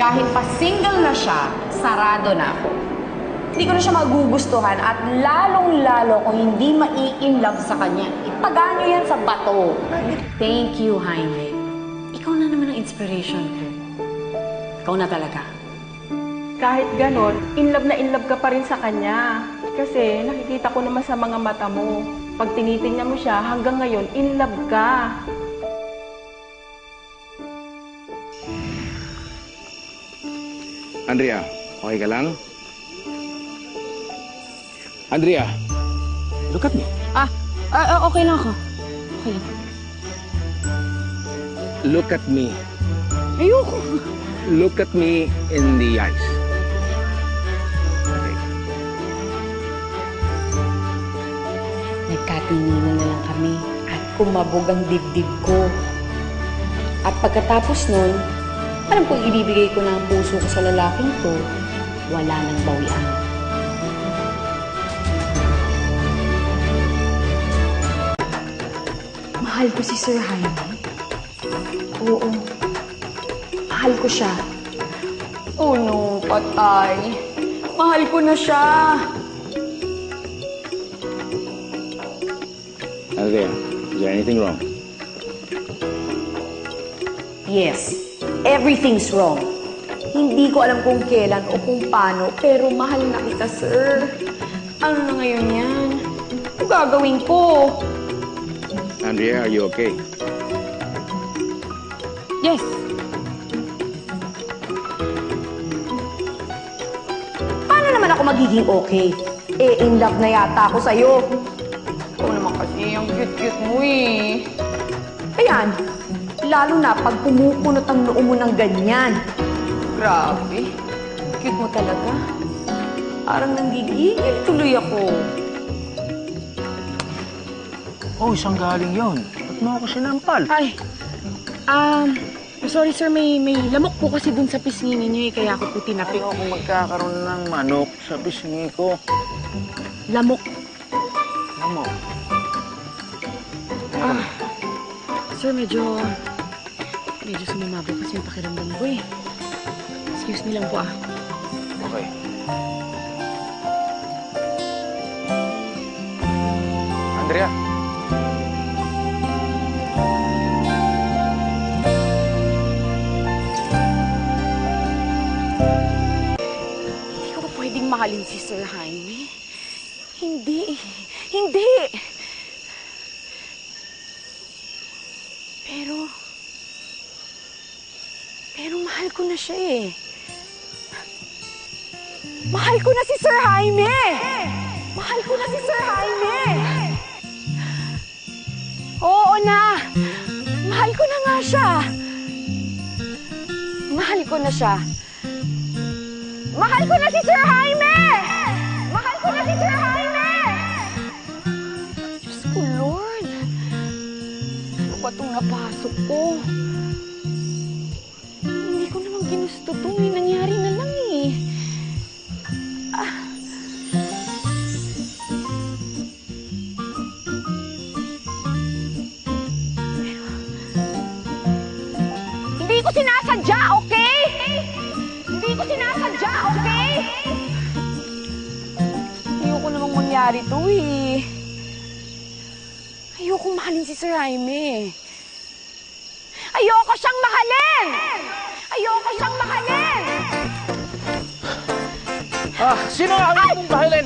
kahit pa single na siya, sarado na ako. Hindi ko na siya magugustuhan at lalong-lalo kung hindi mai-inlove sa kanya. Ipagano yan sa bato. Thank you, Jaime. Ikaw na naman ang inspiration ko. Ikaw na talaga. Kahit ganon, in love ka pa rin sa kanya. Kasi nakikita ko naman sa mga mata mo. Pag tinitingnan mo siya, hanggang ngayon, in love ka. Andrea, okay ka lang? Andrea, look at me. Okay lang ako. Okay lang. Look at me. Ayoko. Look at me in the eyes. Okay. Nagkatinginan na lang kami at kumabog ang dibdib ko. At pagkatapos nun, alam kong ibibigay ko na ang puso ko sa lalaking to, wala nang bawian. Mahal ko si Sir Jaime. Oo. Mahal ko siya. Oh no, patay. Mahal ko na siya. Andrea, is there anything wrong? Yes, everything's wrong. Hindi ko alam kung kailan o kung paano, pero mahal na kita, sir. Ano na ngayon yan? Ano gagawin ko? Andrea, are you okay? Yes. Paano naman ako magiging okay? In love na yata ako sa'yo. Ikaw naman kasi, ang cute-cute mo eh. Ayan, lalo na pag pumupunot ang noo mo ng ganyan. Grabe, cute mo talaga. Parang nanggigigil tuloy ako. Oh, isang galing yon. Ba't mo ako sinampal? Ay, sorry sir, may lamok po kasi dun sa pisngi ninyo eh, kaya ako po tinapik. Ayaw akong magkakaroon ng manok sa pisngi ko. Lamok. Lamok? Sir, medyo sumama po kasi yung pakiramdam ko eh. Excuse me lang po ah. Okay. Andrea? Hindi ko pa pwedeng mahalin si Sir Jaime. Hindi. Hindi! Pero mahal ko na siya eh. Mahal ko na si Sir Jaime! Mahal ko na si Sir Jaime! Oo na! Mahal ko na nga siya! Mahal ko na siya! Mahal ko na si Sir Jaime! Mahal ko na si Sir Jaime! Diyos ko, Lord! Ano ba itong napasok ko? Hindi ko naman ginusto ito. May nangyari na lang eh. Hindi ko sinasadya, okay? Hindi ko sinasadya, okay? Ayoko namang mangyari to eh. Ayoko mahalin si Sir Jaime. Ayoko siyang mahalin! Ayoko siyang mahalin! Sino ang ayaw mong mahalin?